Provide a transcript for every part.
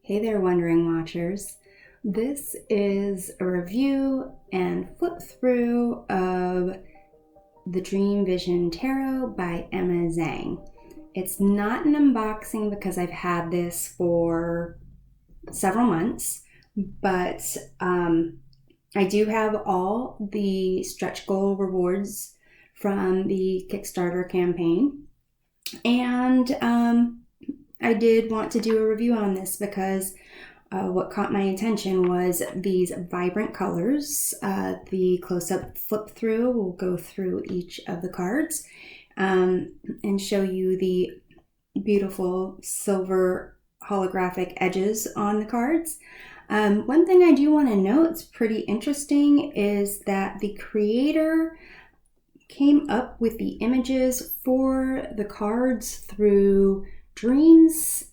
Hey there, Wondering Watchers. This is a review and flip through of the Dream Vision Tarot by Emma Zhang. It's not an unboxing because I've had this for several months, but I do have all the stretch goal rewards from the Kickstarter campaign, and I did want to do a review on this because what caught my attention was these vibrant colors. The close-up flip through will go through each of the cards and show you the beautiful silver holographic edges on the cards. One thing I do want to note, it's pretty interesting, is that the creator came up with the images for the cards through dreams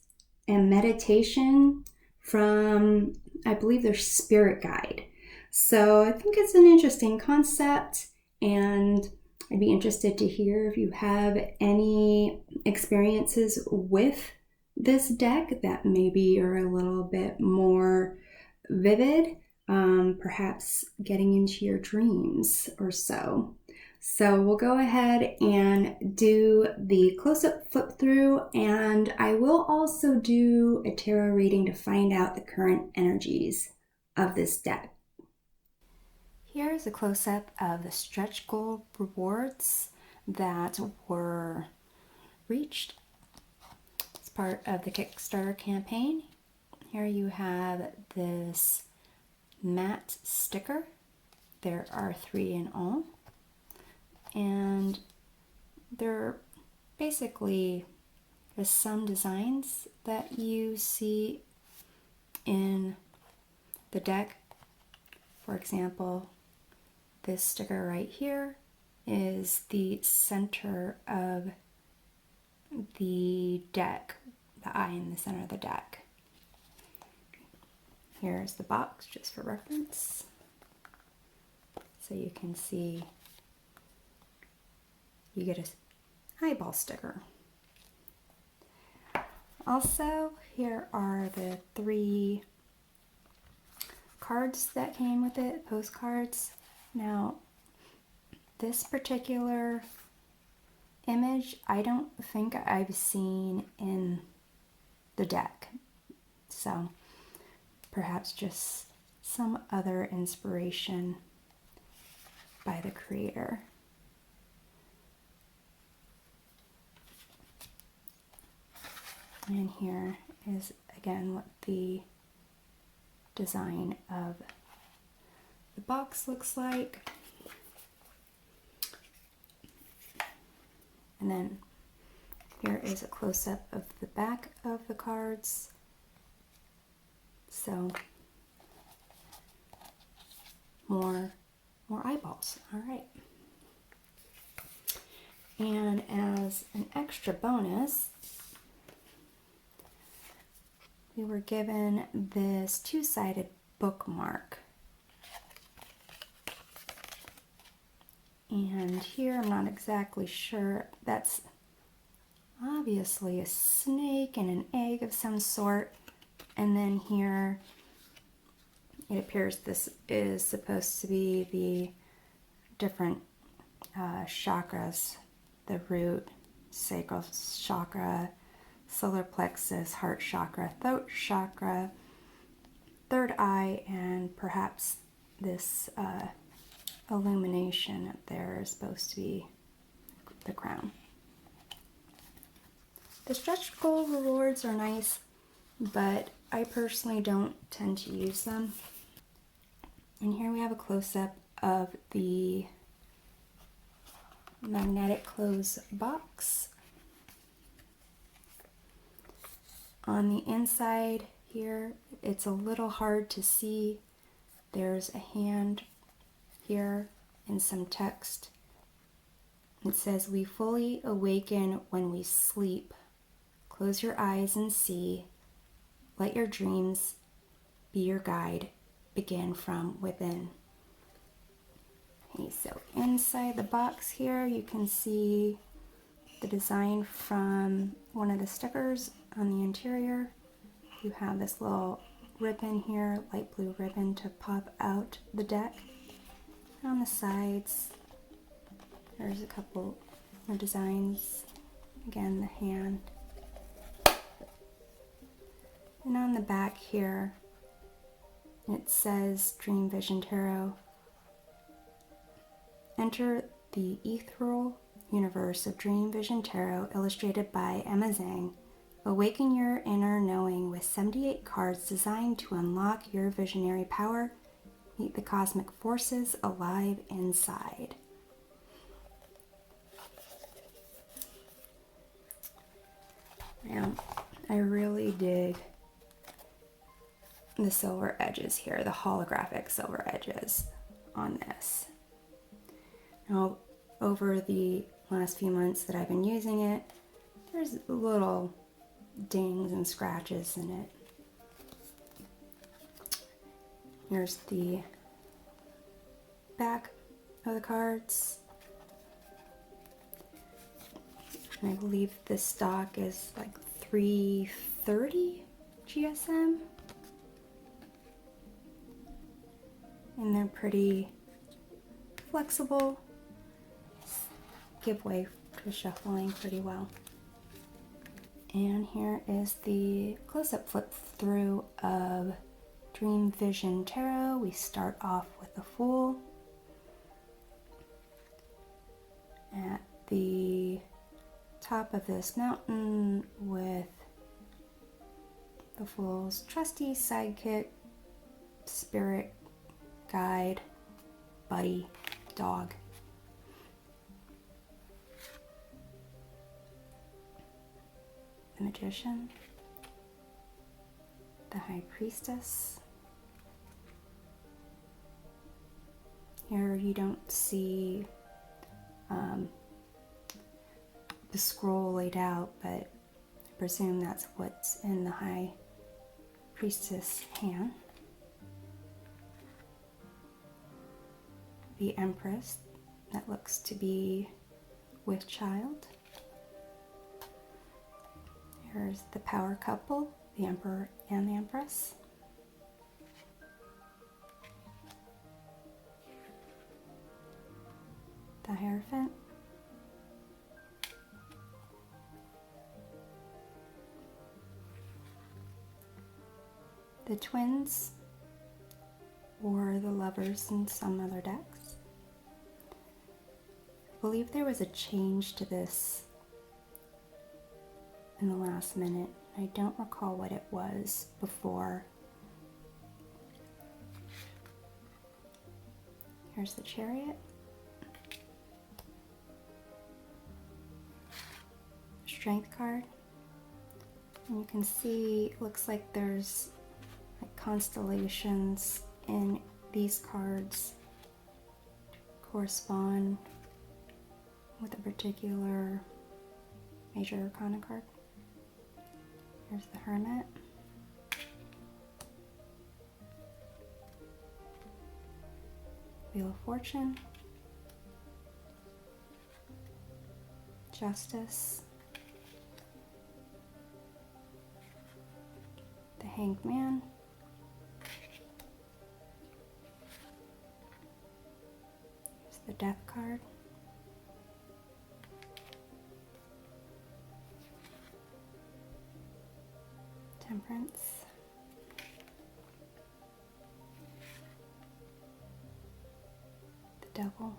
and meditation from, I believe, their spirit guide. So I think it's an interesting concept, and I'd be interested to hear if you have any experiences with this deck that maybe are a little bit more vivid, perhaps getting into your dreams or so. So we'll go ahead and do the close-up flip through, and I will also do a tarot reading to find out the current energies of this deck. Here's a close-up of the stretch goal rewards that were reached as part of the Kickstarter campaign. Here you have this matte sticker. There are 3 in all. And they're basically the some designs that you see in the deck. For example, this sticker right here is the center of the deck, the eye in the center of the deck. Here's the box just for reference, so you can see. You get a eyeball sticker. Also, here are the 3 cards that came with it, postcards. Now, this particular image, I don't think I've seen in the deck. So, perhaps just some other inspiration by the creator. And here is again what the design of the box looks like. And then here is a close-up of the back of the cards. So more eyeballs. All right. And as an extra bonus, we were given this 2-sided bookmark. And here I'm not exactly sure. That's obviously a snake and an egg of some sort. And then here it appears this is supposed to be the different chakras, the root, sacral chakra, solar plexus, heart chakra, throat chakra, third eye, and perhaps this illumination up there is supposed to be the crown. The stretch goal rewards are nice, but I personally don't tend to use them. And here we have a close-up of the magnetic close box. On the inside here, it's a little hard to see. There's a hand here and some text. It says, "We fully awaken when we sleep. Close your eyes and see. Let your dreams be your guide. Begin from within." Okay, so inside the box here, you can see the design from one of the stickers on the interior. you have this little ribbon here, light blue ribbon to pop out the deck. And on the sides, there's a couple of designs. Again, the hand. And on the back here, it says Dream Vision Tarot. Enter the ethereal universe of Dream Vision Tarot, illustrated by Emma Zhang. Awaken your inner knowing with 78 cards designed to unlock your visionary power. Meet the cosmic forces alive inside. Now, I really dig the silver edges here, the holographic silver edges on this. Now, over the last few months that I've been using it, there's little dings and scratches in it. Here's the back of the cards. And I believe this stock is like $330 GSM. And they're pretty flexible, give way to shuffling pretty well. And here is the close-up flip through of Dream Vision Tarot. We start off with the Fool. At the top of this mountain with the Fool's trusty sidekick, spirit, guide, buddy, dog. The Magician, the High Priestess. Here you don't see the scroll laid out, but I presume that's what's in the High Priestess hand. The Empress, that looks to be with child. Here's the power couple, the Emperor and the Empress. The Hierophant. The Twins, or the Lovers in some other decks. I believe there was a change to this in the last minute. I don't recall what it was before. Here's the Chariot. Strength card. And you can see, it looks like there's like constellations in these cards correspond with a particular major arcana card. Here's the Hermit. Wheel of Fortune. Justice. The Hanged Man. Here's the Death card. Temperance. The Devil.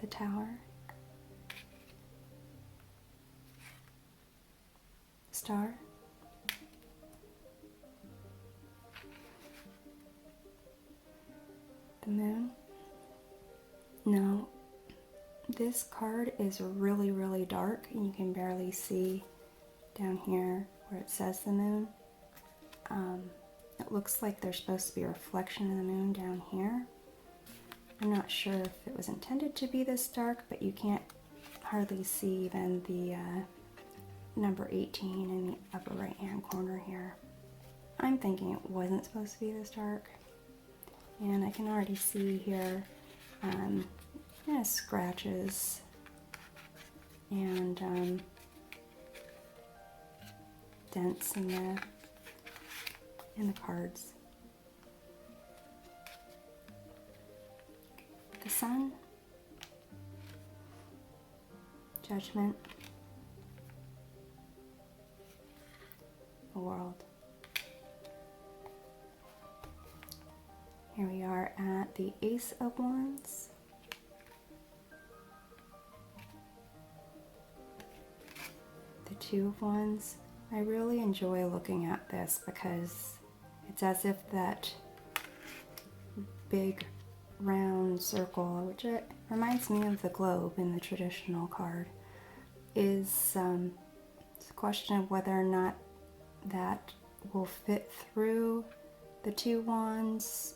The Tower. Star. The Moon. Now, this card is really, really dark, and you can barely see down here where it says the Moon. It looks like there's supposed to be a reflection of the Moon down here. I'm not sure if it was intended to be this dark, but you can't hardly see even the number 18 in the upper right hand corner here. I'm thinking it wasn't supposed to be this dark, and I can already see here scratches and dents in the cards. The Sun, Judgment, the World. Here we are at the Ace of Wands, the Two of Wands. I really enjoy looking at this because it's as if that big round circle, which it reminds me of the globe in the traditional card, is it's a question of whether or not that will fit through the two wands,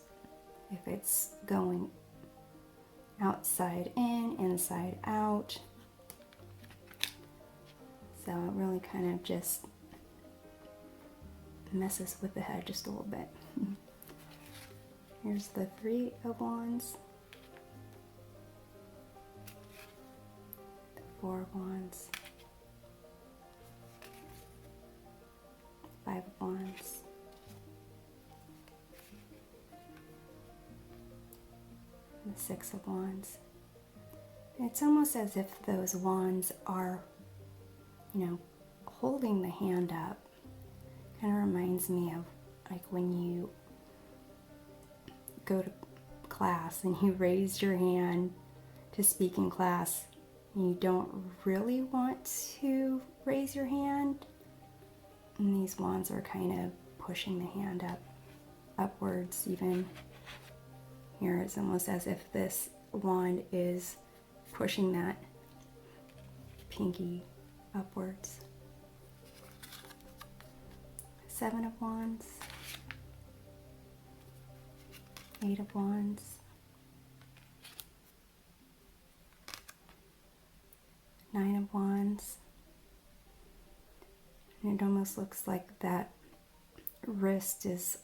if it's going outside in, inside out. So it really kind of just messes with the head just a little bit. Here's the Three of Wands, the Four of Wands, Five of Wands, and the Six of Wands. And it's almost as if those wands are, you know, holding the hand up. Kind of reminds me of like when you go to class and you raise your hand to speak in class and you don't really want to raise your hand, and these wands are kind of pushing the hand upwards. Even here it's almost as if this wand is pushing that pinky upwards. Seven of Wands, Eight of Wands, Nine of Wands, and it almost looks like that wrist is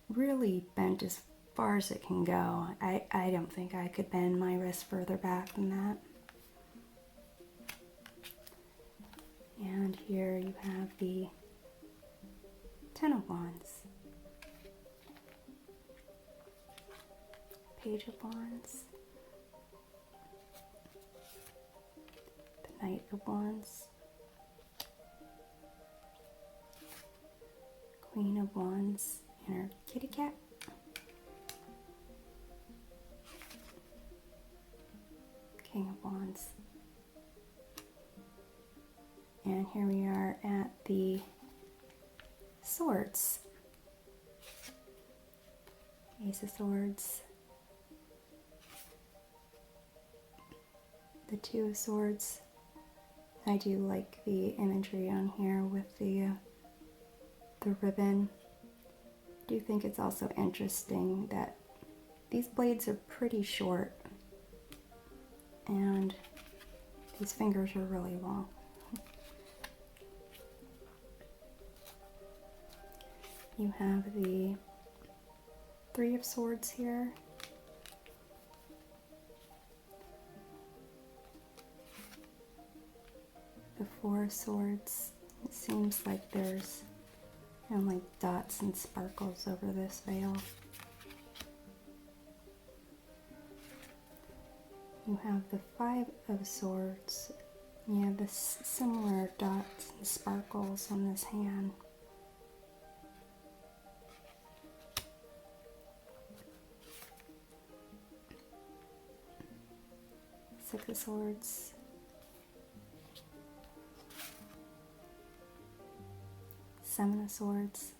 really bent as far as it can go. I don't think I could bend my wrist further back than that. And here you have the Ten of Wands, Page of Wands, the Knight of Wands, Queen of Wands and her kitty cat, King of Wands. And here we are at the Swords, Ace of Swords, the Two of Swords. I do like the imagery on here with the ribbon. I do think it's also interesting that these blades are pretty short and these fingers are really long. You have the Three of Swords here. The Four of Swords. It seems like there's, you know, like dots and sparkles over this veil. You have the Five of Swords. You have this similar dots and sparkles on this hand. Six of Swords, Seven of Swords,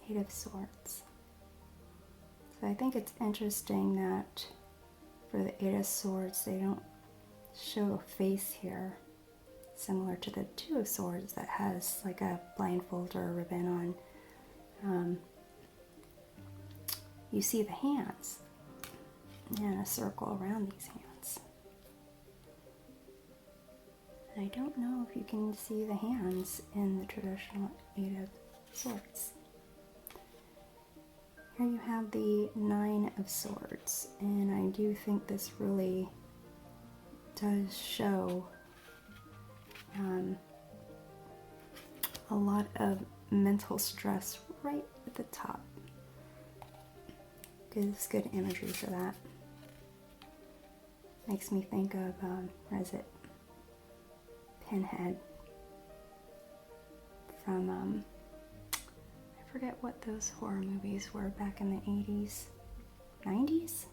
Eight of Swords. So I think it's interesting that for the Eight of Swords they don't show a face here, similar to the Two of Swords that has like a blindfold or a ribbon on. You see the hands and a circle around these hands. And I don't know if you can see the hands in the traditional Eight of Swords. Here you have the Nine of Swords, and I do think this really does show a lot of mental stress right at the top. Gives good imagery for that. Makes me think of, what is it? Pinhead from, I forget what those horror movies were back in the 80s, 90s?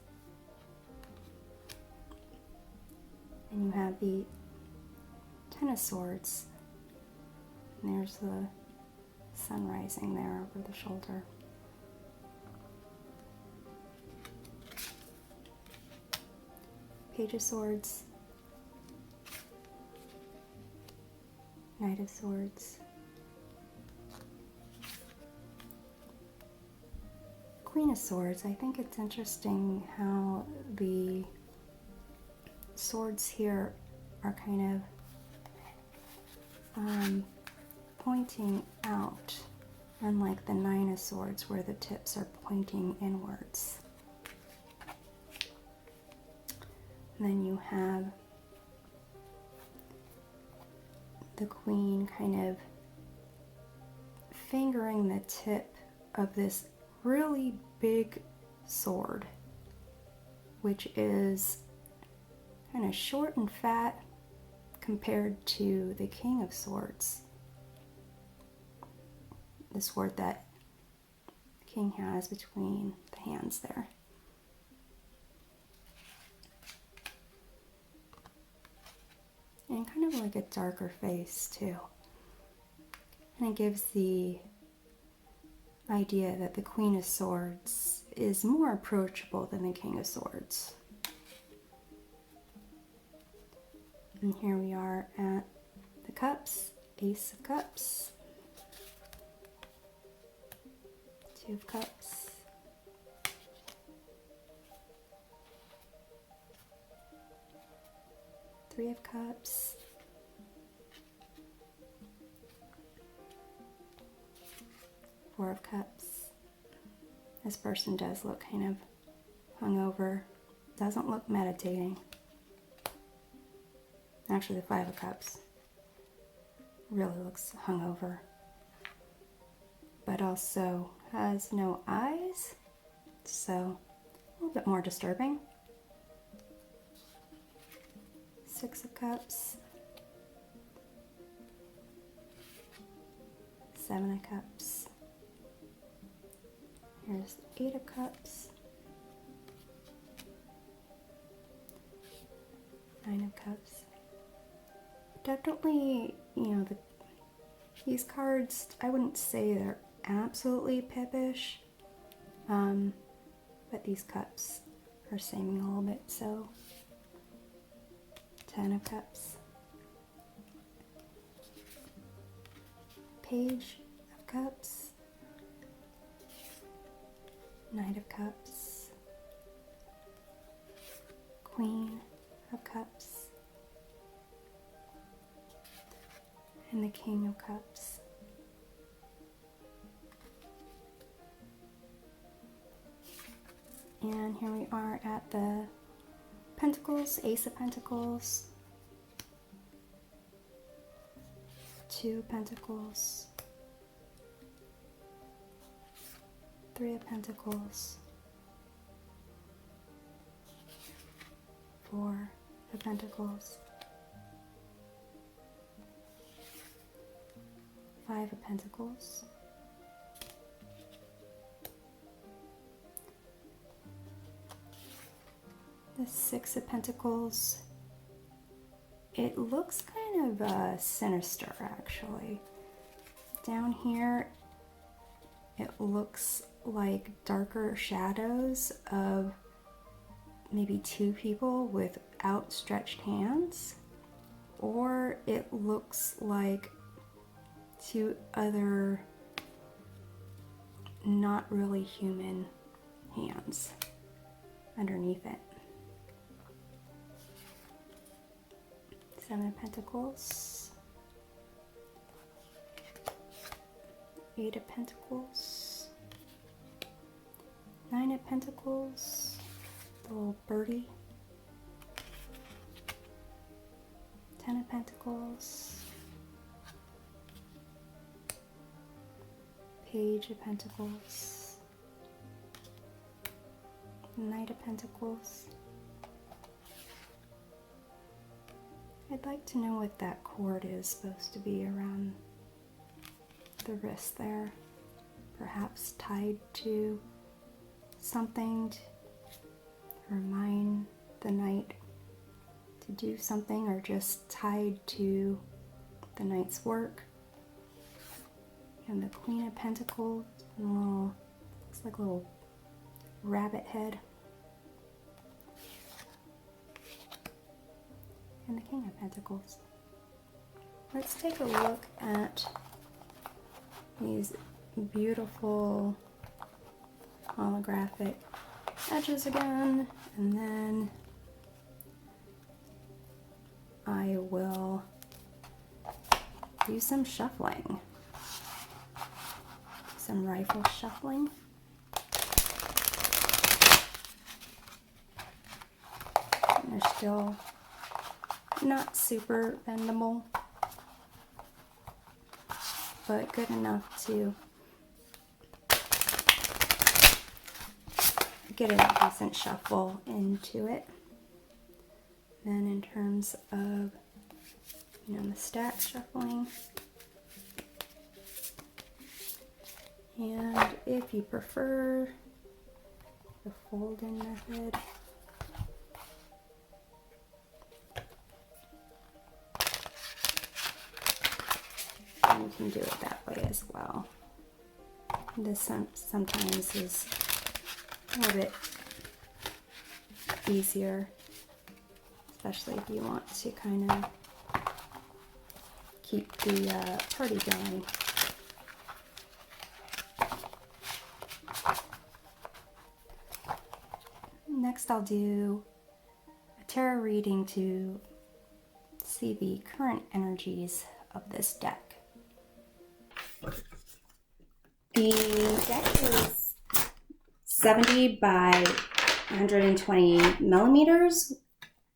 And you have the Ten of Swords. And there's the sun rising there over the shoulder. Page of Swords. Knight of Swords. Queen of Swords. I think it's interesting how the swords here are kind of pointing out, unlike the Nine of Swords where the tips are pointing inwards. And then you have the Queen kind of fingering the tip of this really big sword, which is kind of short and fat compared to the King of Swords, the sword that the King has between the hands there. And kind of like a darker face too. And it gives the idea that the Queen of Swords is more approachable than the King of Swords. And here we are at the Cups, Ace of Cups, Two of Cups, Three of Cups, Four of Cups. This person does look kind of hungover, doesn't look meditating. Actually, the Five of Cups really looks hungover, but also has no eyes, so a little bit more disturbing. Six of Cups, Seven of Cups, here's the Eight of Cups, Nine of Cups. Definitely, these cards, I wouldn't say they're absolutely pippish, but these cups are seeming a little bit so. Ten of Cups, Page of Cups, Knight of Cups, Queen of Cups, and the King of Cups. And here we are at the Pentacles, Ace of Pentacles, Two of Pentacles, Three of Pentacles, Four of Pentacles, Five of Pentacles, the Six of Pentacles. It looks kind of sinister, actually. Down here, it looks like darker shadows of maybe two people with outstretched hands, or it looks like two other not really human hands underneath it. Seven of Pentacles, Eight of Pentacles, Nine of Pentacles, the little birdie. Ten of Pentacles. Page of Pentacles. Knight of Pentacles. I'd like to know what that cord is supposed to be around the wrist there. Perhaps tied to something to remind the knight to do something, or just tied to the knight's work. And the Queen of Pentacles, and a little, looks like a little rabbit head. And the King of Pentacles. Let's take a look at these beautiful holographic edges again, and then I will do some shuffling, some rifle shuffling. And they're still not super bendable, but good enough to get a decent shuffle into it. Then in terms of, the stack shuffling, and if you prefer the fold-in method, you can do it that way as well. This sometimes is a little bit easier, especially if you want to kind of keep the party going. Next, I'll do a tarot reading to see the current energies of this deck. The deck is 70 by 120 millimeters,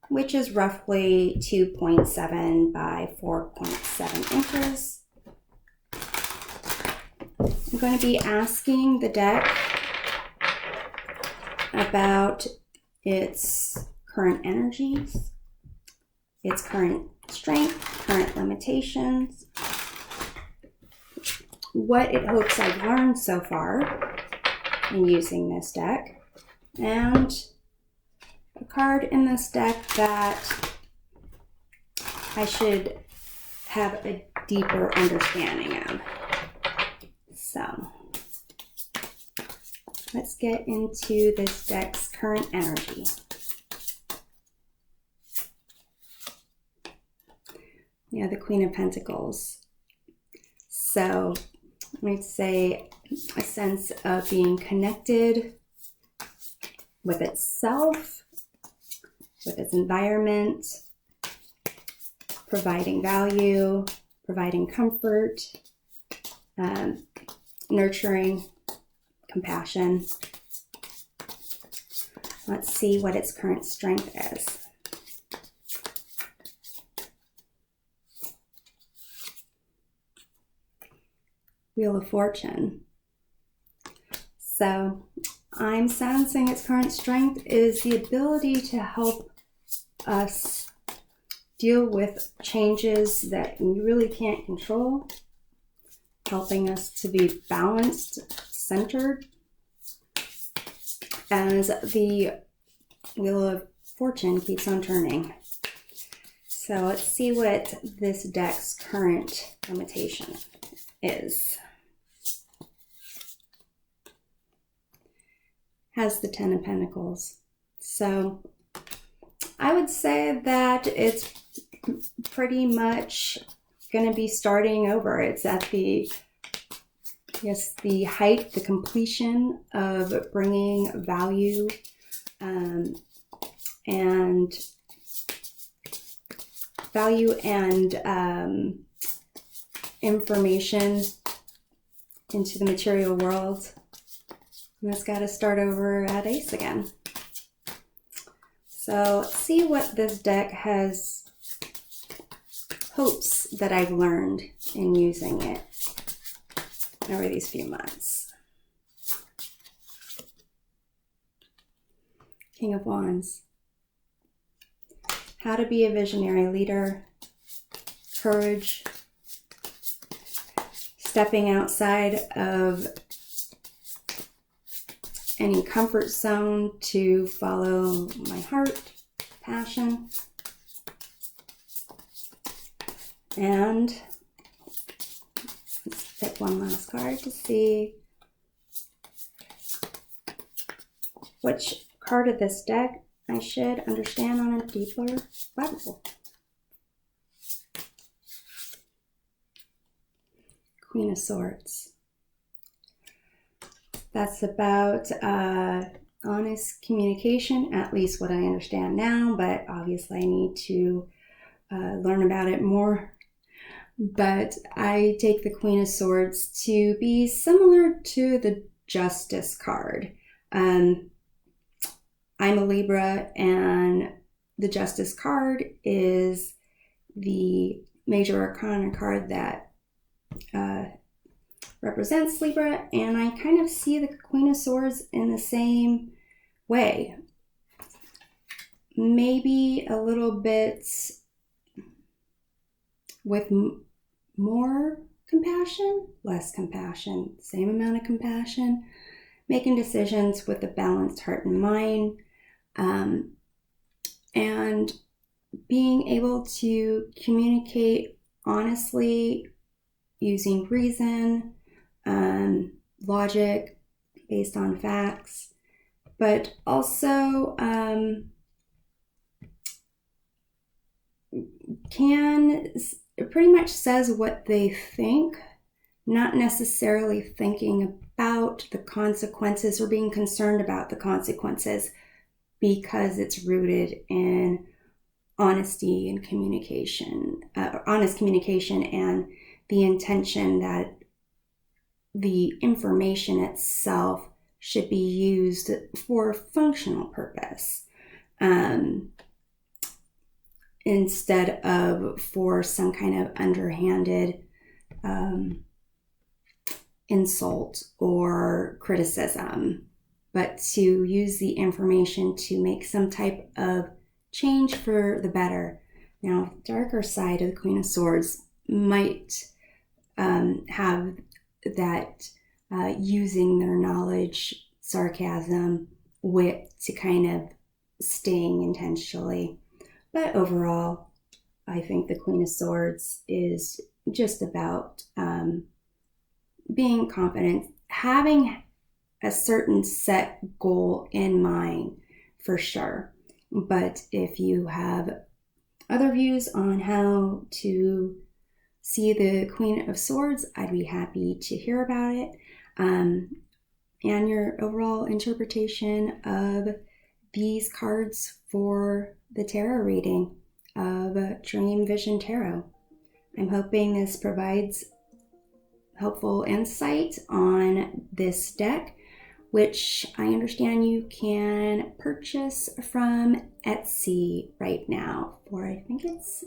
which is roughly 2.7 by 4.7 inches. I'm going to be asking the deck about its current energies, its current strength, current limitations, what it hopes I've learned so far in using this deck, and a card in this deck that I should have a deeper understanding of. So let's get into this deck's current energy. Yeah, the Queen of Pentacles. So I might say a sense of being connected with itself, with its environment, providing value, providing comfort, nurturing, compassion. Let's see what its current strength is. Wheel of Fortune. So I'm sensing its current strength is the ability to help us deal with changes that we really can't control, helping us to be balanced, centered, as the Wheel of Fortune keeps on turning. So let's see what this deck's current limitation is. Has the Ten of Pentacles. So I would say that it's pretty much going to be starting over. It's at the height, the completion of bringing value and information into the material world. And it's got to start over at ace again. So let's see what this deck has hopes that I've learned in using it over these few months. King of Wands. How to be a visionary leader. Courage. Stepping outside of any comfort zone to follow my heart, passion. And let's pick one last card to see which card of this deck I should understand on a deeper level. Queen of Swords. That's about honest communication, at least what I understand now, but obviously I need to learn about it more. But I take the Queen of Swords to be similar to the Justice card. I'm a Libra, and the Justice card is the major Arcana card that represents Libra, and I kind of see the Queen of Swords in the same way. Maybe a little bit with more compassion, less compassion, same amount of compassion, making decisions with a balanced heart and mind, and being able to communicate honestly using reason, logic based on facts, but also pretty much says what they think, not necessarily thinking about the consequences or being concerned about the consequences, because it's rooted in honesty and communication, honest communication, and the intention that the information itself should be used for a functional purpose, instead of for some kind of underhanded insult or criticism, but to use the information to make some type of change for the better. Now, darker side of the Queen of Swords might have that using their knowledge, sarcasm, wit to kind of sting intentionally. But overall, I think the Queen of Swords is just about being confident, having a certain set goal in mind for sure. But if you have other views on how to see the Queen of Swords, I'd be happy to hear about it. And your overall interpretation of these cards for the tarot reading of Dream Vision Tarot. I'm hoping this provides helpful insight on this deck, which I understand you can purchase from Etsy right now for, I think it's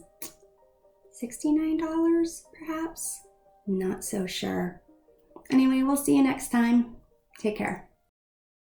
$69 perhaps? Not so sure. Anyway, we'll see you next time. Take care.